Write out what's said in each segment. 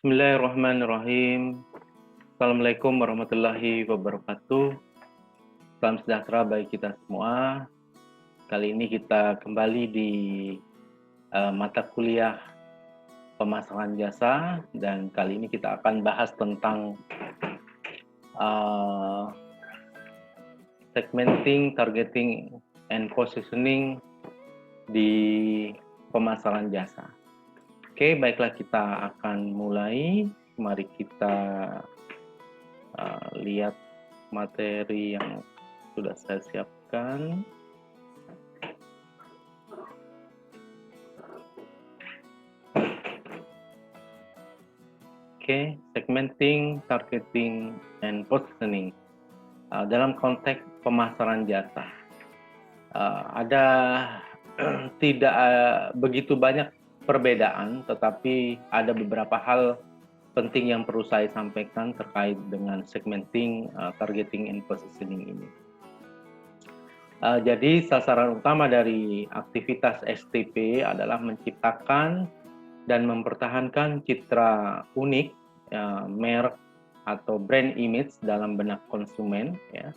Bismillahirrahmanirrahim. Assalamualaikum warahmatullahi wabarakatuh. Salam sejahtera bagi kita semua. Kali ini kita kembali di mata kuliah pemasaran jasa, dan kali ini kita akan bahas tentang segmenting, targeting, and positioning di pemasaran jasa. Oke, baiklah, kita akan mulai. Mari kita lihat materi yang sudah saya siapkan. Oke, segmenting, targeting, and positioning dalam konteks pemasaran jasa. Ada tidak begitu banyak perbedaan, tetapi ada beberapa hal penting yang perlu saya sampaikan terkait dengan segmenting, targeting, and positioning ini. Jadi sasaran utama dari aktivitas STP adalah menciptakan dan mempertahankan citra unik, merek atau brand image dalam benak konsumen, ya.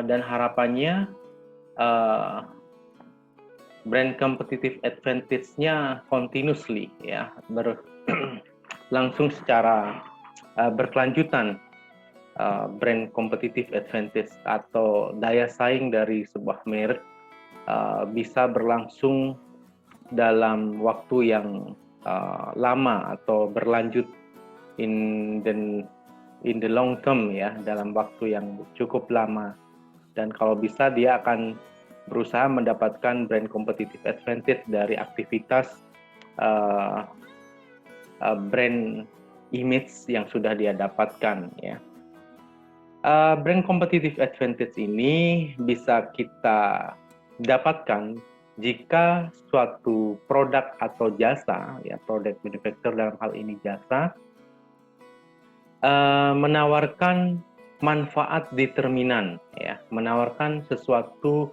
Dan harapannya brand competitive advantage-nya continuously, ya, langsung secara berkelanjutan. Brand competitive advantage atau daya saing dari sebuah merek bisa berlangsung dalam waktu yang lama atau berlanjut in the long term, ya, dalam waktu yang cukup lama. Dan kalau bisa dia akan berusaha mendapatkan brand competitive advantage dari aktivitas brand image yang sudah dia dapatkan, ya. Brand competitive advantage ini bisa kita dapatkan jika suatu produk atau jasa, ya, produk manufacturer dalam hal ini jasa, menawarkan manfaat determinan, ya, menawarkan sesuatu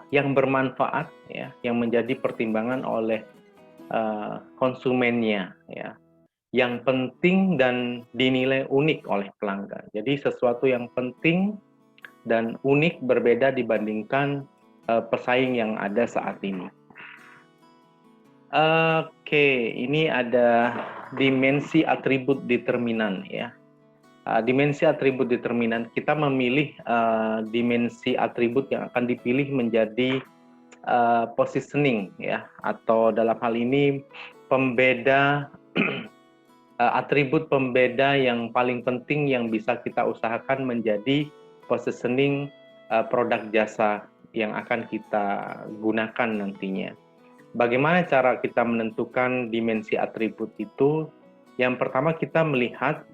yang bermanfaat, ya, yang menjadi pertimbangan oleh konsumennya, ya, yang penting dan dinilai unik oleh pelanggan. Jadi sesuatu yang penting dan unik berbeda dibandingkan pesaing yang ada saat ini. Oke, ini ada dimensi atribut determinan, ya. Dimensi atribut determinan, kita memilih dimensi atribut yang akan dipilih menjadi positioning, ya, atau dalam hal ini pembeda atribut pembeda yang paling penting yang bisa kita usahakan menjadi positioning produk jasa yang akan kita gunakan nantinya. Bagaimana cara kita menentukan dimensi atribut itu? Yang pertama, kita melihat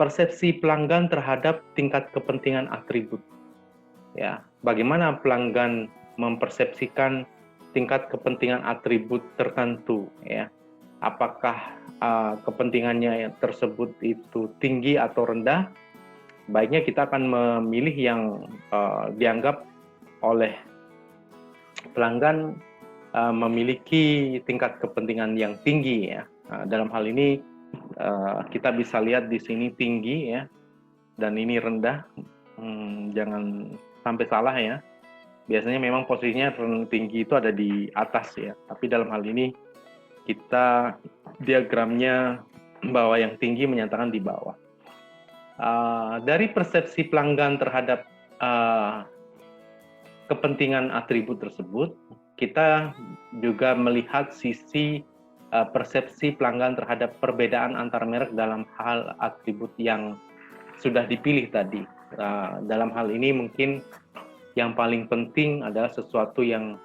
persepsi pelanggan terhadap tingkat kepentingan atribut, ya. Bagaimana pelanggan mempersepsikan tingkat kepentingan atribut tertentu, ya. Apakah kepentingannya tersebut itu tinggi atau rendah? Baiknya kita akan memilih yang dianggap oleh pelanggan memiliki tingkat kepentingan yang tinggi, ya. Dalam hal ini kita bisa lihat di sini tinggi, ya, dan ini rendah. Jangan sampai salah, ya. Biasanya memang posisinya tinggi itu ada di atas, ya. Tapi dalam hal ini kita diagramnya bahwa yang tinggi menyatakan di bawah. Dari persepsi pelanggan terhadap kepentingan atribut tersebut, kita juga melihat sisi persepsi pelanggan terhadap perbedaan antar merek dalam hal atribut yang sudah dipilih tadi. Dalam hal ini mungkin yang paling penting adalah sesuatu yang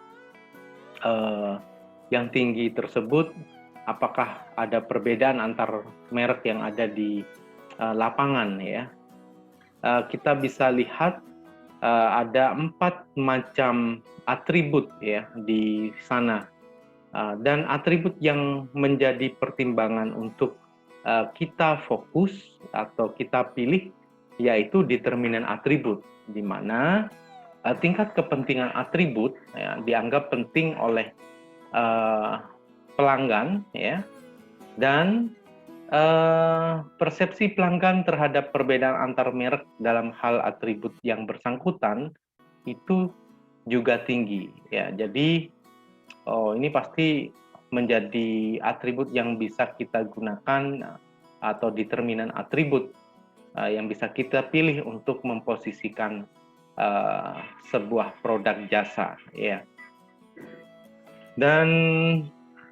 tinggi tersebut, apakah ada perbedaan antar merek yang ada di lapangan, ya. Kita bisa lihat ada 4 macam atribut, ya, di sana. Dan atribut yang menjadi pertimbangan untuk kita fokus atau kita pilih yaitu determinan atribut, di mana tingkat kepentingan atribut, ya, dianggap penting oleh pelanggan, ya, Dan persepsi pelanggan terhadap perbedaan antar merek dalam hal atribut yang bersangkutan itu juga tinggi ya. Jadi ini pasti menjadi atribut yang bisa kita gunakan atau determinan atribut yang bisa kita pilih untuk memposisikan sebuah produk jasa ya. Dan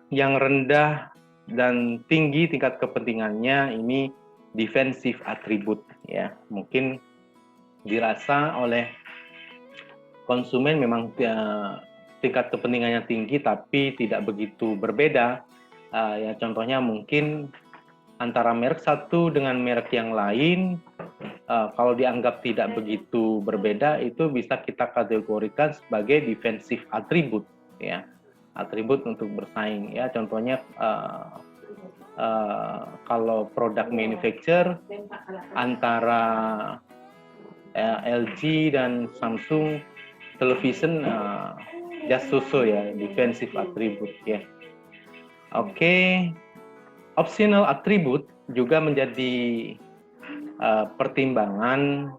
yang rendah dan tinggi tingkat kepentingannya ini defensif atribut ya. Mungkin dirasa oleh konsumen memang tingkat kepentingannya tinggi tapi tidak begitu berbeda. Ya contohnya mungkin antara merek satu dengan merek yang lain, kalau dianggap tidak begitu berbeda itu bisa kita kategorikan sebagai defensif atribut ya, atribut untuk bersaing ya. Contohnya kalau produk manufacturer antara LG dan Samsung television just so ya, defensive attribute ya. Oke. Optional attribute juga menjadi pertimbangan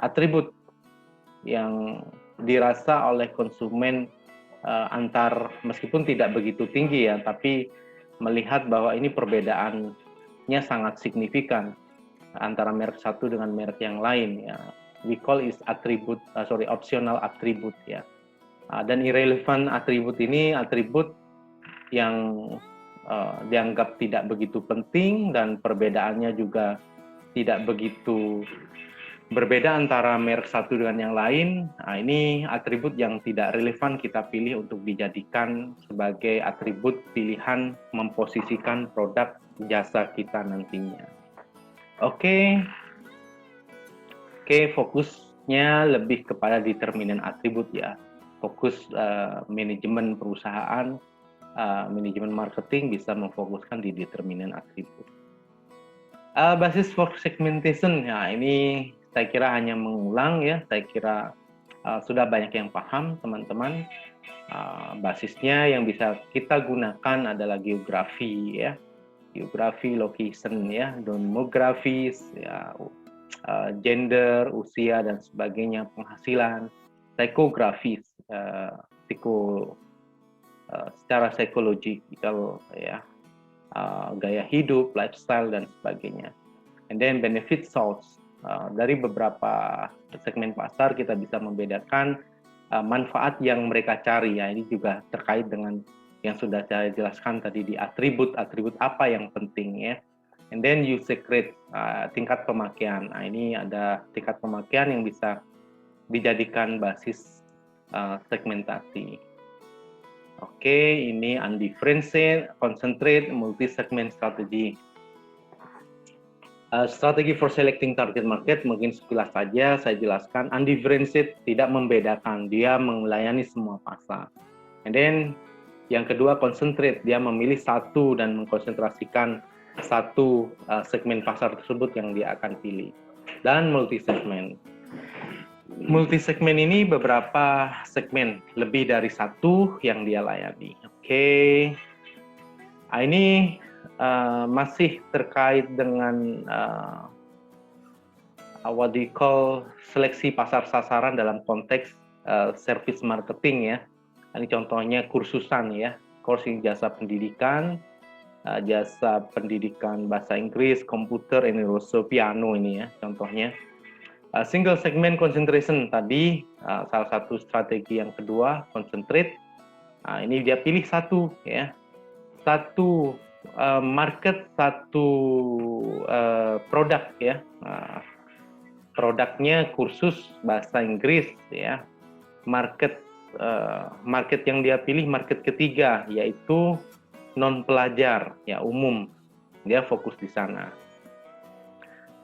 atribut yang dirasa oleh konsumen meskipun tidak begitu tinggi ya, tapi melihat bahwa ini perbedaannya sangat signifikan antara merek satu dengan merek yang lain ya. We call is optional attribute ya. Dan irrelevant atribut ini atribut yang dianggap tidak begitu penting dan perbedaannya juga tidak begitu berbeda antara merek satu dengan yang lain. Nah, ini atribut yang tidak relevan kita pilih untuk dijadikan sebagai atribut pilihan memposisikan produk jasa kita nantinya. Oke, fokusnya lebih kepada determinan atribut ya. Fokus manajemen perusahaan, manajemen marketing bisa memfokuskan di determinan atribut. Basis for segmentation ya, ini saya kira hanya mengulang ya. Saya kira sudah banyak yang paham teman-teman. Basisnya yang bisa kita gunakan adalah geografi ya, geografi, location ya, demografis ya, gender, usia dan sebagainya, penghasilan, psikografis, secara psikologikal ya, gaya hidup, lifestyle dan sebagainya. And then benefit source, dari beberapa segmen pasar kita bisa membedakan manfaat yang mereka cari ya. Ini juga terkait dengan yang sudah saya jelaskan tadi di atribut apa yang penting ya. And then usage rate, tingkat pemakaian. Nah, ini ada tingkat pemakaian yang bisa dijadikan basis segmentasi. Oke, ini undifferentiated, concentrate, multi-segment strategy. Strategi for selecting target market mungkin sekilas saja saya jelaskan. Undifferentiated tidak membedakan, dia melayani semua pasar. And then yang kedua concentrate, dia memilih satu dan mengkonsentrasikan satu segmen pasar tersebut yang dia akan pilih. Dan multi-segment. Multi-segmen ini beberapa segmen, lebih dari satu yang dia layani. Oke. Ini masih terkait dengan what we call seleksi pasar sasaran dalam konteks service marketing ya. Ini contohnya kursusan ya, kursus jasa pendidikan, jasa pendidikan bahasa Inggris, komputer, ini also piano ini ya contohnya. Single segment concentration tadi salah satu strategi yang kedua, concentrate. Ini dia pilih satu ya, satu market, satu produk ya. Produknya kursus bahasa Inggris ya. Market yang dia pilih market ketiga yaitu non pelajar ya, umum. Dia fokus di sana.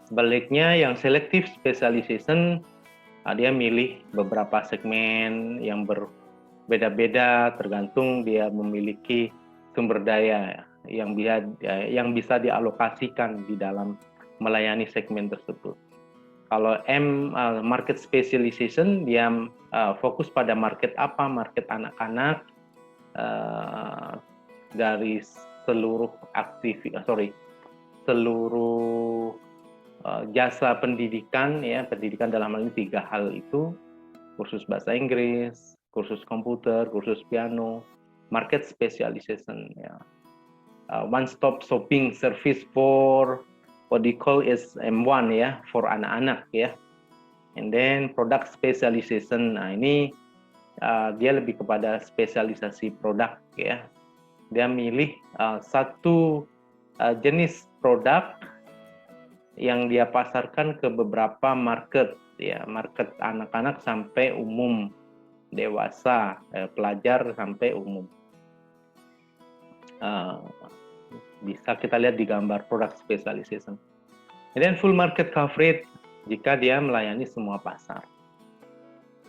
Sebaliknya yang selective specialization, dia milih beberapa segmen yang berbeda-beda tergantung dia memiliki sumber daya yang bisa dialokasikan di dalam melayani segmen tersebut. Kalau market specialization, dia fokus pada market apa, market anak-anak, dari seluruh seluruh jasa pendidikan, ya, pendidikan dalam hal ini 3 hal itu: kursus bahasa Inggris, kursus komputer, kursus piano, market specialization, ya. One stop shopping service for what they call is M1, ya, for anak-anak, ya. And then product specialization. Nah, ini dia lebih kepada spesialisasi produk, ya. Dia milih satu jenis produk yang dia pasarkan ke beberapa market, ya, market anak-anak sampai umum, dewasa, pelajar sampai umum. Bisa kita lihat di gambar product specialization. Dan full market coverage jika dia melayani semua pasar.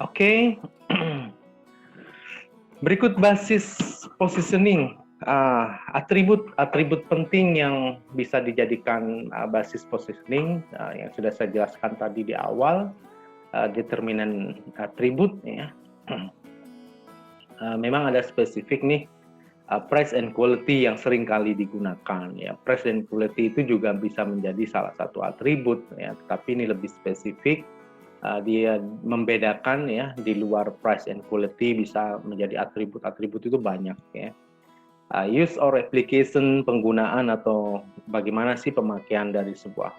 Oke. Berikut basis positioning. Atribut penting yang bisa dijadikan basis positioning yang sudah saya jelaskan tadi di awal, determinan atribut, ya. Memang ada spesifik nih, price and quality yang sering kali digunakan, ya. Price and quality itu juga bisa menjadi salah satu atribut, ya, tetapi ini lebih spesifik. Dia membedakan, ya, di luar price and quality bisa menjadi atribut itu banyak, ya. Use or application, penggunaan atau bagaimana sih pemakaian dari sebuah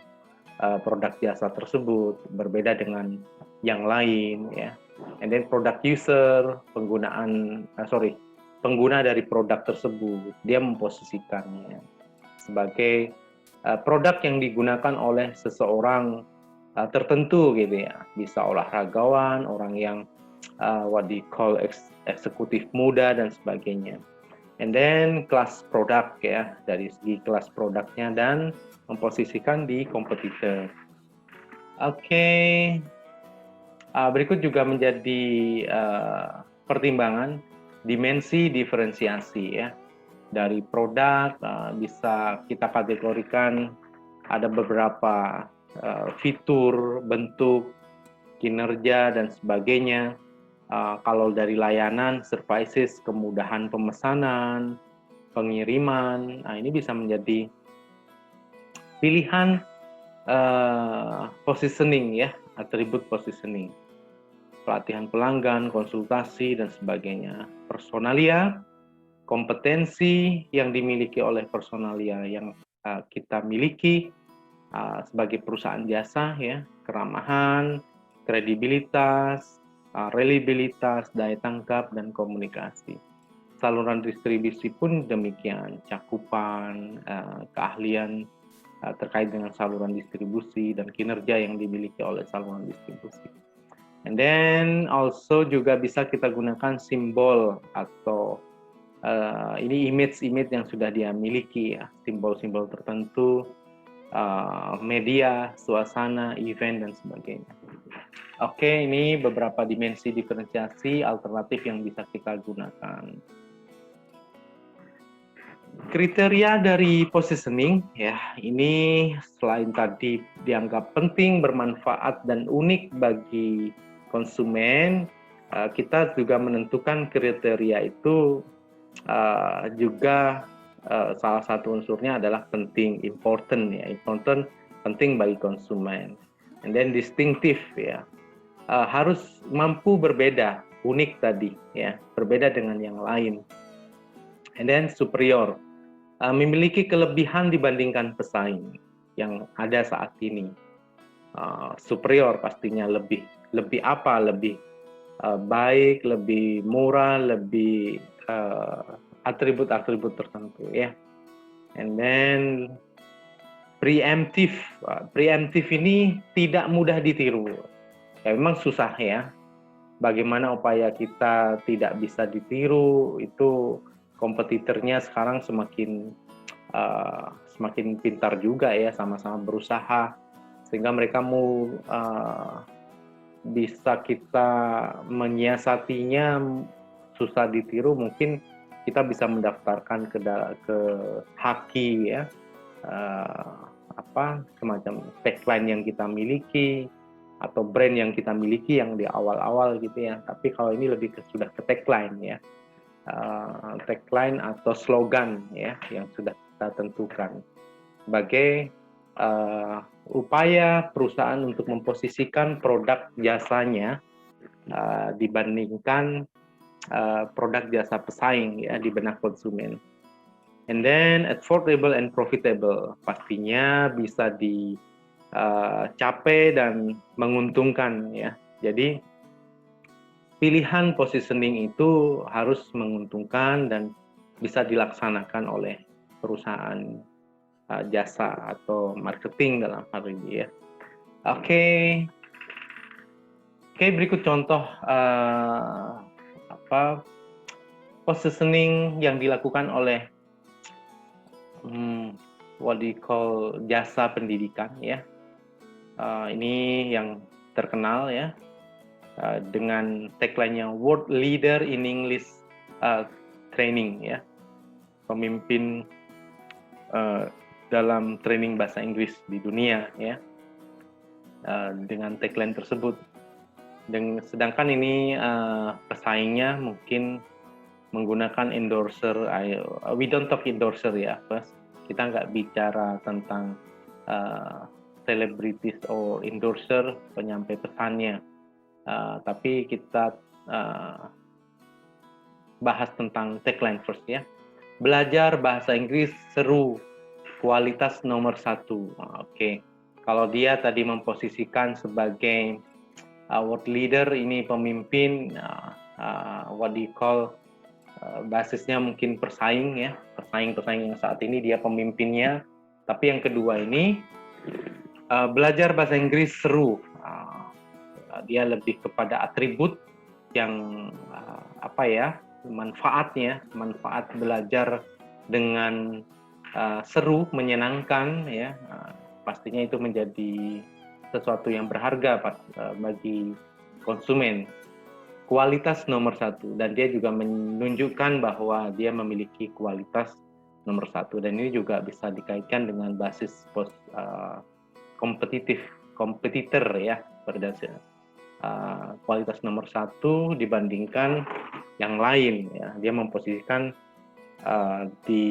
produk jasa tersebut berbeda dengan yang lain, ya. And then product user, pengguna dari produk tersebut, dia memposisikannya sebagai produk yang digunakan oleh seseorang tertentu, gitu, ya. Bisa olahragawan, orang yang what they call eksekutif muda dan sebagainya. And then kelas produk, ya, dari segi kelas produknya dan memposisikan di kompetitor. Oke. Berikut juga menjadi pertimbangan dimensi diferensiasi, ya. Dari produk bisa kita kategorikan ada beberapa fitur, bentuk, kinerja dan sebagainya. Kalau dari layanan, services, kemudahan pemesanan, pengiriman, ini bisa menjadi pilihan positioning, ya, atribut positioning. Pelatihan pelanggan, konsultasi dan sebagainya. Personalia, kompetensi yang dimiliki oleh personalia yang kita miliki sebagai perusahaan jasa, ya, keramahan, kredibilitas, reliabilitas, daya tangkap, dan komunikasi. Saluran distribusi pun demikian, cakupan, keahlian terkait dengan saluran distribusi dan kinerja yang dimiliki oleh saluran distribusi. And then also juga bisa kita gunakan simbol atau ini image yang sudah dia miliki, ya, simbol-simbol tertentu, media, suasana, event dan sebagainya. Oke, ini beberapa dimensi diferensiasi alternatif yang bisa kita gunakan. Kriteria dari positioning, ya, ini selain tadi dianggap penting, bermanfaat dan unik bagi konsumen, kita juga menentukan kriteria itu juga salah satu unsurnya adalah penting, important, ya, important, penting bagi konsumen. And then distinctive, ya, harus mampu berbeda, unik tadi, ya, berbeda dengan yang lain. And then superior, memiliki kelebihan dibandingkan pesaing yang ada saat ini. Superior pastinya lebih baik, lebih murah, lebih atribut-atribut tertentu, ya. And then preemptive ini tidak mudah ditiru. Ya, memang susah, ya. Bagaimana upaya kita tidak bisa ditiru, itu kompetitornya sekarang semakin pintar juga, ya, sama-sama berusaha sehingga mereka mau bisa kita menyiasatinya susah ditiru. Mungkin kita bisa mendaftarkan ke Haki, ya, semacam tagline yang kita miliki atau brand yang kita miliki yang di awal-awal, gitu, ya. Tapi kalau ini lebih sudah ke tagline, ya. tagline atau slogan ya yang sudah kita tentukan sebagai upaya perusahaan untuk memposisikan produk jasanya dibandingkan produk jasa pesaing ya di benak konsumen. And then affordable and profitable, pastinya bisa dicapai dan menguntungkan ya. Jadi pilihan positioning itu harus menguntungkan dan bisa dilaksanakan oleh perusahaan jasa atau marketing dalam hal ini ya. Oke, berikut contoh positioning yang dilakukan oleh what do you call jasa pendidikan ya. Ini yang terkenal ya. Dengan tagline-nya World Leader in English Training ya, pemimpin dalam training bahasa Inggris di dunia ya, dengan tagline tersebut. Sedangkan ini pesaingnya mungkin menggunakan endorser. We don't talk endorser ya, first. Kita nggak bicara tentang celebrities or endorser penyampai pesannya. Tapi kita bahas tentang tagline first ya. Belajar bahasa Inggris seru, kualitas nomor 1. Oke. Kalau dia tadi memposisikan sebagai world leader, ini pemimpin, what do you call, basisnya mungkin pesaing ya, pesaing yang saat ini dia pemimpinnya. Tapi yang kedua ini belajar bahasa Inggris seru. Dia lebih kepada atribut yang manfaat belajar dengan seru, menyenangkan ya, pastinya itu menjadi sesuatu yang berharga bagi konsumen. Kualitas nomor 1, dan dia juga menunjukkan bahwa dia memiliki kualitas nomor 1, dan ini juga bisa dikaitkan dengan basis kompetitor ya, berdasarkan kualitas nomor 1 dibandingkan yang lain ya. Dia memposisikan di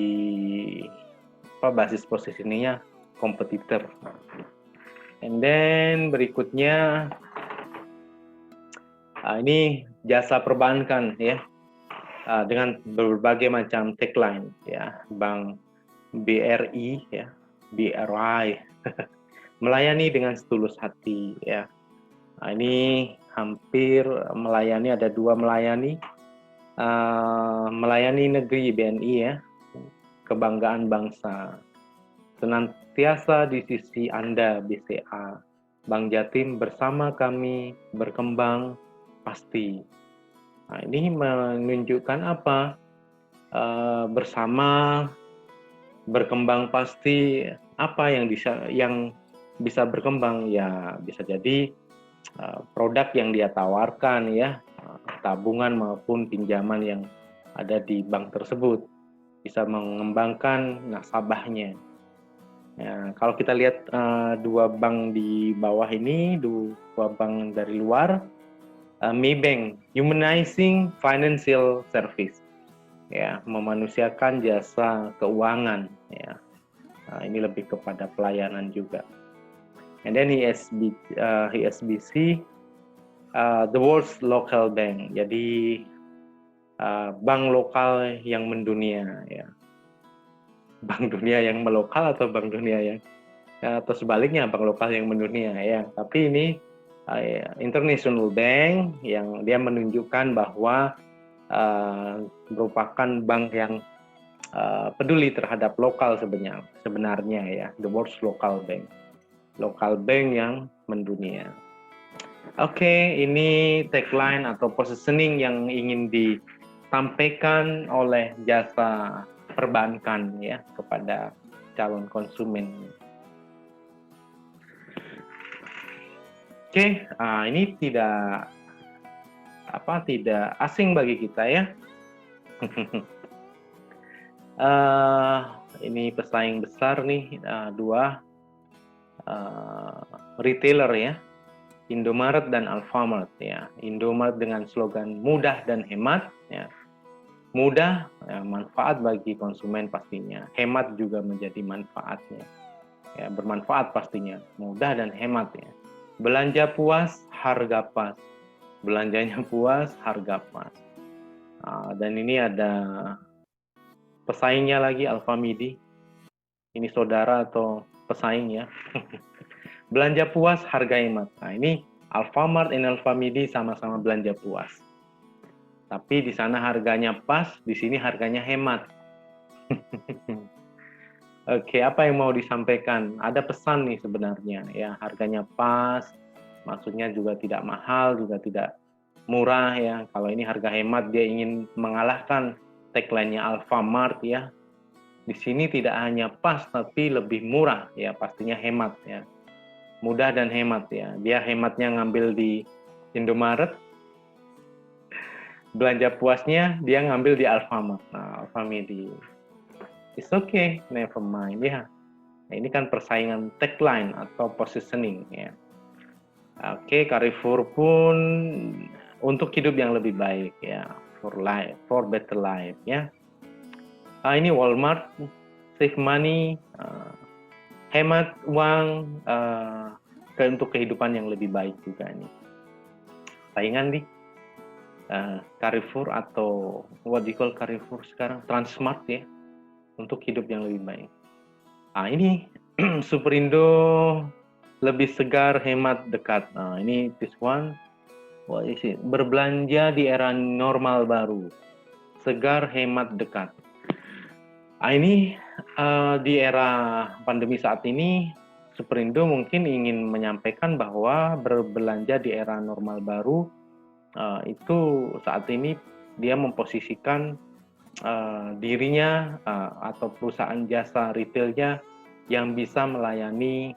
basis posisinya kompetitor. And then berikutnya ini jasa perbankan ya, dengan berbagai macam tagline ya. Bank BRI ya, BRI melayani dengan setulus hati ya. Nah, ini hampir melayani, ada 2 melayani. Melayani negeri BNI ya, kebanggaan bangsa. Senantiasa di sisi Anda BCA. Bank Jatim bersama kami berkembang pasti. Nah, ini menunjukkan apa? Bersama berkembang pasti, apa yang bisa berkembang ya, bisa jadi produk yang dia tawarkan ya, tabungan maupun pinjaman yang ada di bank tersebut, bisa mengembangkan nasabahnya. Ya, kalau kita lihat 2 bank di bawah ini, 2 bank dari luar, Maybank, Humanizing Financial Service, ya, memanusiakan jasa keuangan ya. Nah, ini lebih kepada pelayanan juga. And then HSBC, the world's local bank, jadi bank lokal yang mendunia ya. Bank dunia yang melokal atau bank dunia yang atau sebaliknya, bank lokal yang mendunia ya. Tapi ini international bank yang dia menunjukkan bahwa merupakan bank yang peduli terhadap lokal sebenarnya ya, the world's local bank. Lokal bank yang mendunia. Oke, ini tagline atau positioning yang ingin disampaikan oleh jasa perbankan ya kepada calon konsumen. Oke, ini tidak asing bagi kita ya. Ini pesaing besar nih, 2 retailer ya, Indomaret dan Alfamart ya. Indomaret dengan slogan mudah dan hemat ya. mudah, manfaat bagi konsumen pastinya. Hemat juga menjadi manfaatnya. Ya, bermanfaat pastinya, mudah dan hemat ya. Belanja puas, harga pas. Belanjanya puas, harga pas. Dan ini ada pesaingnya lagi, Alfamidi. Ini saudara atau pesaing ya. Belanja puas, harga hemat. Nah, ini Alfamart dan Alfamidi sama-sama belanja puas. Tapi di sana harganya pas, di sini harganya hemat. Oke, apa yang mau disampaikan? Ada pesan nih sebenarnya ya, harganya pas, maksudnya juga tidak mahal, juga tidak murah ya. Kalau ini harga hemat, dia ingin mengalahkan tagline-nya Alfamart ya. Di sini tidak hanya pas tapi lebih murah ya, pastinya hemat ya. Mudah dan hemat ya. Dia hematnya ngambil di Indomaret, belanja puasnya dia ngambil di Alfamart. Nah, Alfamidi. It's okay, never mind ya. Nah, ini kan persaingan tagline atau positioning ya. Oke, Carrefour pun untuk hidup yang lebih baik ya, for life, for better life ya. Ini Walmart, save money, hemat uang, untuk kehidupan yang lebih baik juga nih. Saingan nih, Carrefour atau what do you call Carrefour sekarang, Transmart ya, untuk hidup yang lebih baik. Ini Superindo lebih segar, hemat, dekat. Nah, ini this one, what is it? Berbelanja di era normal baru, segar, hemat, dekat. Ini di era pandemi saat ini, Superindo mungkin ingin menyampaikan bahwa berbelanja di era normal baru itu saat ini dia memposisikan dirinya atau perusahaan jasa retailnya yang bisa melayani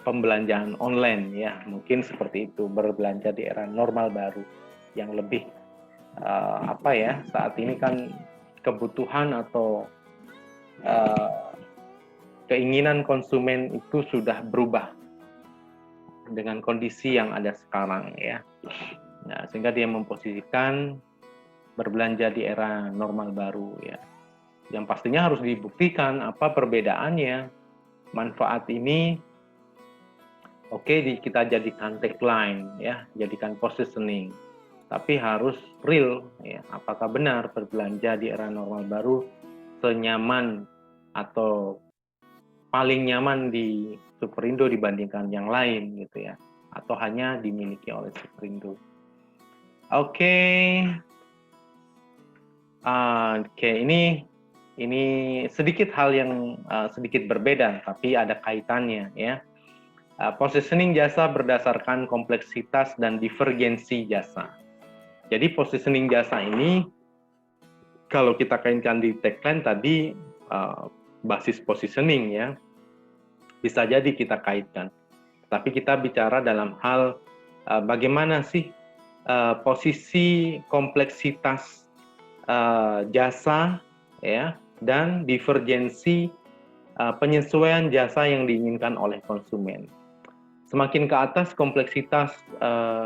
pembelanjaan online ya, mungkin seperti itu, berbelanja di era normal baru yang lebih saat ini kan kebutuhan atau keinginan konsumen itu sudah berubah dengan kondisi yang ada sekarang ya. Nah, sehingga dia memposisikan berbelanja di era normal baru ya. Yang pastinya harus dibuktikan apa perbedaannya. Manfaat ini kita jadikan tagline ya, jadikan positioning. Tapi harus real ya. Apakah benar berbelanja di era normal baru senyaman atau paling nyaman di Superindo dibandingkan yang lain gitu ya, atau hanya dimiliki oleh Superindo. Ini sedikit hal yang sedikit berbeda tapi ada kaitannya ya. Positioning jasa berdasarkan kompleksitas dan divergensi jasa. Jadi positioning jasa ini kalau kita kaitkan di tagline tadi basis positioning ya, bisa jadi kita kaitkan. Tapi kita bicara dalam hal bagaimana sih posisi kompleksitas jasa ya, dan divergensi penyesuaian jasa yang diinginkan oleh konsumen. Semakin ke atas kompleksitas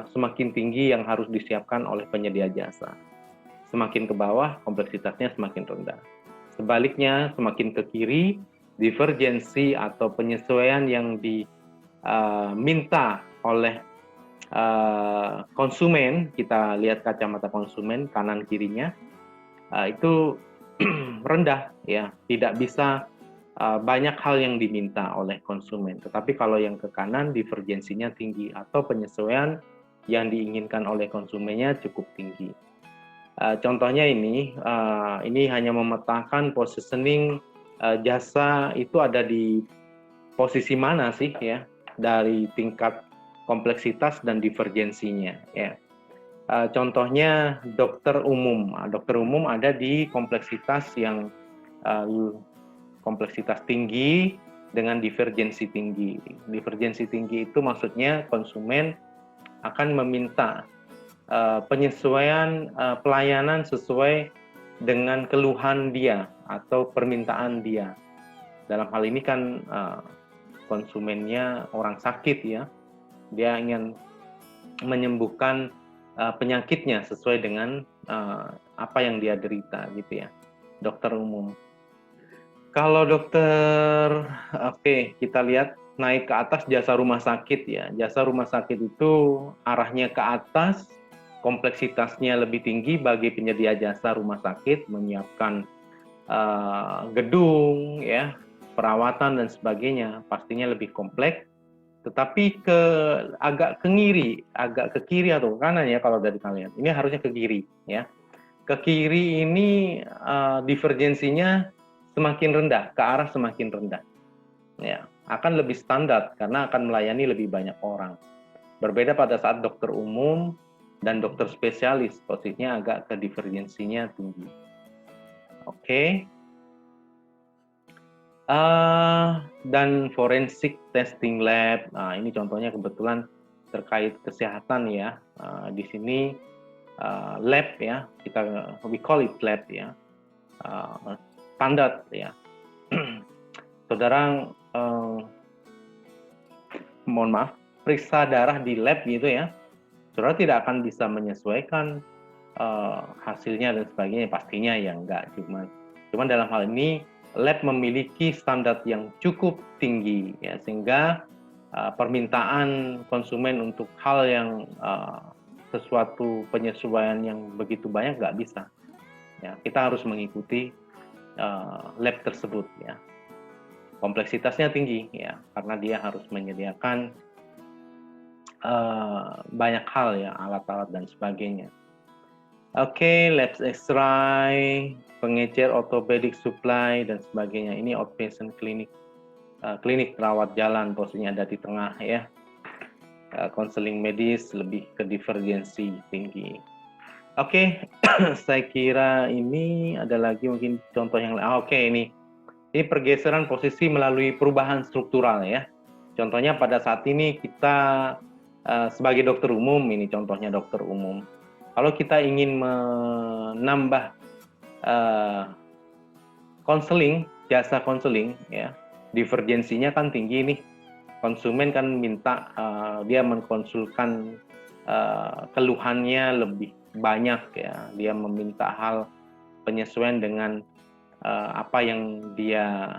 semakin tinggi yang harus disiapkan oleh penyedia jasa. Semakin ke bawah kompleksitasnya semakin rendah. Sebaliknya semakin ke kiri divergensi atau penyesuaian yang diminta oleh konsumen, kita lihat kacamata konsumen kanan kirinya itu rendah ya, tidak bisa banyak hal yang diminta oleh konsumen. Tetapi kalau yang ke kanan divergensinya tinggi atau penyesuaian yang diinginkan oleh konsumennya cukup tinggi. Contohnya ini hanya memetakan positioning jasa itu ada di posisi mana sih ya dari tingkat kompleksitas dan divergensinya ya. Contohnya dokter umum. Dokter umum ada di kompleksitas yang kompleksitas tinggi dengan divergensi tinggi. Divergensi tinggi itu maksudnya konsumen akan meminta penyesuaian pelayanan sesuai dengan keluhan dia atau permintaan dia. Dalam hal ini kan konsumennya orang sakit ya, dia ingin menyembuhkan penyakitnya sesuai dengan apa yang dia derita gitu ya, dokter umum. Kalau dokter, oke, kita lihat naik ke atas jasa rumah sakit ya. Jasa rumah sakit itu arahnya ke atas, kompleksitasnya lebih tinggi bagi penyedia jasa rumah sakit, menyiapkan gedung, ya, perawatan dan sebagainya, pastinya lebih kompleks. Tetapi agak ke kiri atau ke kanan ya kalau dari kalian. Ini harusnya ke kiri ya. Ke kiri ini divergensinya semakin rendah, ke arah semakin rendah. Ya, akan lebih standar karena akan melayani lebih banyak orang. Berbeda pada saat dokter umum dan dokter spesialis, posisinya agak ke divergensinya tinggi. Oke. Dan forensik testing lab, nah ini contohnya kebetulan terkait kesehatan ya. Di sini lab ya, we call it lab ya, standar ya. Saudara, mohon maaf, periksa darah di lab gitu ya, saudara tidak akan bisa menyesuaikan hasilnya dan sebagainya, pastinya ya enggak. Cuman dalam hal ini lab memiliki standar yang cukup tinggi ya, sehingga permintaan konsumen untuk hal yang sesuatu penyesuaian yang begitu banyak nggak bisa ya, kita harus mengikuti lab tersebut ya. Kompleksitasnya tinggi ya, karena dia harus menyediakan banyak hal ya, alat-alat dan sebagainya. Oke, lab X-ray, pengecer orthopedic supply dan sebagainya. Ini outpatient klinik, klinik rawat jalan, posisinya ada di tengah ya. Konseling medis lebih ke divergensi tinggi. Oke, saya kira ini ada lagi mungkin contoh yang lain. Oke, ini pergeseran posisi melalui perubahan struktural ya. Contohnya pada saat ini kita sebagai dokter umum, ini contohnya dokter umum. Kalau kita ingin menambah konseling, jasa konseling ya, divergensinya kan tinggi nih. Konsumen kan minta dia mengkonsulkan keluhannya lebih banyak ya. Dia meminta hal penyesuaian dengan apa yang dia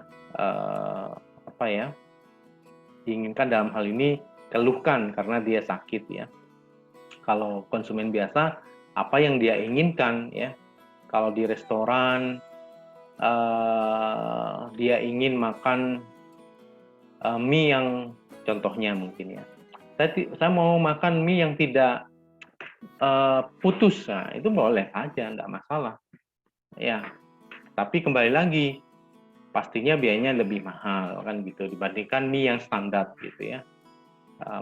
diinginkan, dalam hal ini keluhkan karena dia sakit ya. Kalau konsumen biasa, apa yang dia inginkan ya. Kalau di restoran dia ingin makan mie yang contohnya mungkin ya. Saya mau makan mie yang tidak putus, nah itu boleh aja, enggak masalah. Ya, tapi kembali lagi, pastinya biayanya lebih mahal kan gitu dibandingkan mie yang standar gitu ya.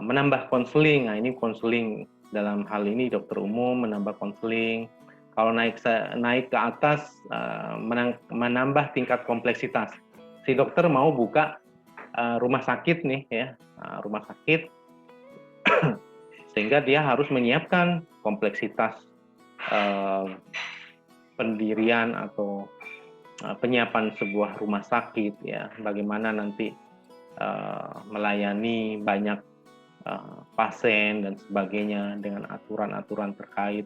Menambah konseling, nah ini konseling dalam hal ini dokter umum menambah konseling. Kalau naik ke atas, menambah tingkat kompleksitas. Si dokter mau buka rumah sakit nih ya, rumah sakit, sehingga dia harus menyiapkan kompleksitas pendirian atau penyiapan sebuah rumah sakit ya, bagaimana nanti melayani banyak pasien dan sebagainya dengan aturan-aturan terkait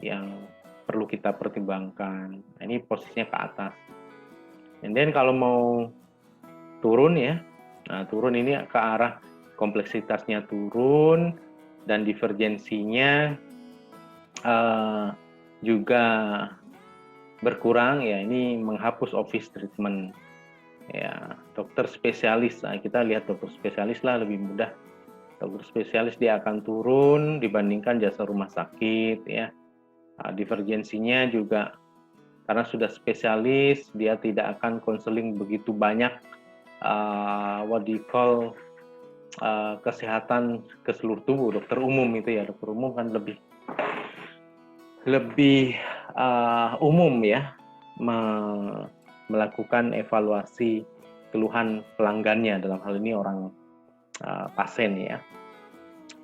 yang perlu kita pertimbangkan. Nah, ini posisinya ke atas. And then kalau mau turun ya, nah turun ini ke arah kompleksitasnya turun dan divergensinya juga berkurang ya. Ini menghapus office treatment ya. Dokter spesialis, nah kita lihat dokter spesialis lah lebih mudah. Dokter spesialis dia akan turun dibandingkan jasa rumah sakit ya. Divergensinya juga karena sudah spesialis, dia tidak akan konseling begitu banyak what do you call kesehatan ke seluruh tubuh. Dokter umum itu ya, dokter umum kan lebih umum ya, melakukan evaluasi keluhan pelanggannya, dalam hal ini orang pasien ya.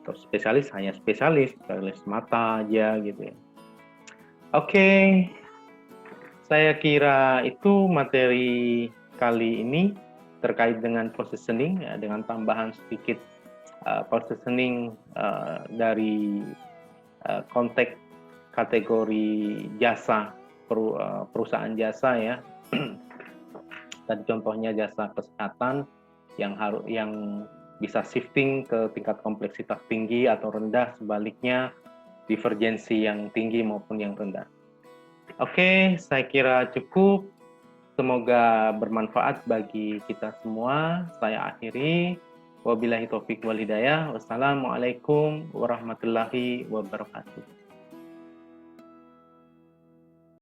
Atau spesialis hanya spesialis mata aja gitu ya. Oke, saya kira itu materi kali ini terkait dengan positioning ya, dengan tambahan sedikit positioning dari konteks kategori jasa, perusahaan jasa ya. Tadi contohnya jasa kesehatan yang bisa shifting ke tingkat kompleksitas tinggi atau rendah, sebaliknya divergensi yang tinggi maupun yang rendah. Oke, saya kira cukup. Semoga bermanfaat bagi kita semua. Saya akhiri. Wabillahi taufiq wal hidayah. Wassalamualaikum warahmatullahi wabarakatuh.